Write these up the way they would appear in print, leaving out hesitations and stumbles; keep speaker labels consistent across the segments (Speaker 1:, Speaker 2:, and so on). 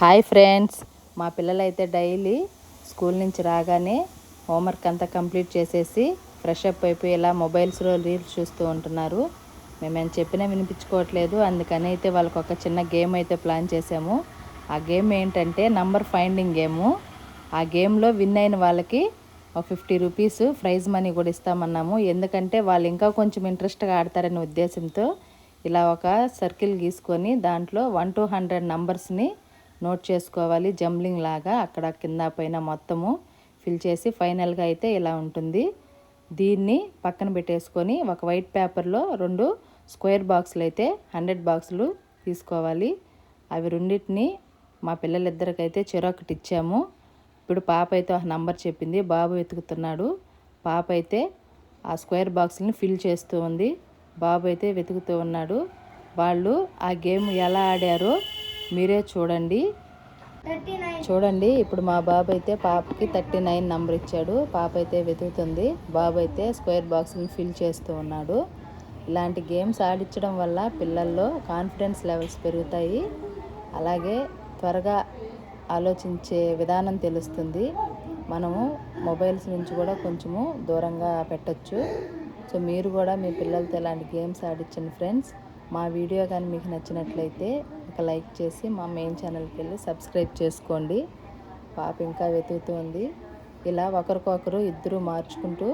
Speaker 1: Hi friends, మా పిల్లలైతే daily school నుంచి రాగానే హోంవర్క్ అంతా కంప్లీట్ చేసేసి ఫ్రెష్ అప్ అయిపోయి ఇలా మొబైల్స్లో రీల్స్ చూస్తూ ఉంటున్నారు. మేము చెప్పినా వినిపించుకోవట్లేదు. అందుకని అయితే వాళ్ళకి ఒక చిన్న గేమ్ అయితే ప్లాన్ చేసాము. ఆ గేమ్ ఏంటంటే నంబర్ ఫైండింగ్ గేము. ఆ గేమ్లో విన్ అయిన వాళ్ళకి ఒక 50 రూపీస్ ప్రైజ్ మనీ కూడా ఇస్తామన్నాము. ఎందుకంటే వాళ్ళు ఇంకా కొంచెం ఇంట్రెస్ట్గా ఆడతారనే ఉద్దేశంతో ఇలా ఒక సర్కిల్ గీసుకొని దాంట్లో 1 to 100 నంబర్స్ని నోట్ చేసుకోవాలి. జంబ్లింగ్ లాగా అక్కడ కింద పైన మొత్తము ఫిల్ చేసి ఫైనల్గా అయితే ఇలా ఉంటుంది. దీన్ని పక్కన పెట్టేసుకొని ఒక వైట్ పేపర్లో 2 స్క్వేర్ బాక్సులు అయితే 100 బాక్సులు తీసుకోవాలి. అవి రెండింటిని మా పిల్లలిద్దరికైతే చెరొకటి ఇచ్చాము. ఇప్పుడు పాప అయితే ఒక నంబర్ చెప్పింది, బాబు వెతుకుతున్నాడు. పాప అయితే ఆ స్క్వేర్ బాక్స్ని ఫిల్ చేస్తూ ఉంది, బాబు అయితే వెతుకుతూ ఉన్నాడు. వాళ్ళు ఆ గేమ్ ఎలా ఆడారో మీరే చూడండి. ఇప్పుడు మా బాబు అయితే పాపకి 39 నంబర్ ఇచ్చాడు. పాప అయితే వెతుకుతుంది, బాబు అయితే స్క్వేర్ బాక్స్ని ఫిల్ చేస్తూ ఉన్నాడు. ఇలాంటి గేమ్స్ ఆడించడం వల్ల పిల్లల్లో కాన్ఫిడెన్స్ లెవెల్స్ పెరుగుతాయి. అలాగే త్వరగా ఆలోచించే విధానం తెలుస్తుంది. మనము మొబైల్స్ నుంచి కూడా కొంచెము దూరంగా పెట్టచ్చు. సో మీరు కూడా మీ పిల్లలతో ఇలాంటి గేమ్స్ ఆడించండి ఫ్రెండ్స్. మా వీడియో కానీ మీకు నచ్చినట్లయితే ఒక లైక్ చేసి మా మెయిన్ ఛానల్కి వెళ్ళి సబ్స్క్రైబ్ చేసుకోండి. పాప ఇంకా వెతుకుతుంది. ఇలా ఒకరికొకరు ఇద్దరు మార్చుకుంటూ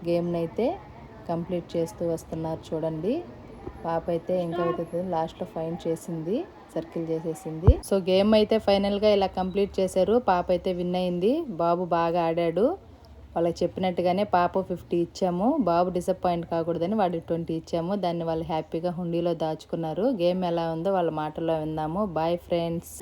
Speaker 1: గేమ్ని అయితే కంప్లీట్ చేస్తూ వస్తున్నారు. చూడండి, పాప అయితే ఇంకా వెతుకుతుంది. లాస్ట్లో ఫైండ్ చేసింది, సర్కిల్ చేసేసింది. సో గేమ్ అయితే ఫైనల్గా ఇలా కంప్లీట్ చేశారు. పాప అయితే విన్ అయింది. బాబు బాగా ఆడాడు. వాళ్ళకి చెప్పినట్టుగానే పాప 50 ఇచ్చాము. బాబు డిసప్పాయింట్ కాకూడదని వాడికి 20 ఇచ్చాము. దాన్ని వాళ్ళు హ్యాపీగా హుండీలో దాచుకున్నారు. గేమ్ ఎలా ఉందో వాళ్ళ మాటల్లో విందాము. Bye friends.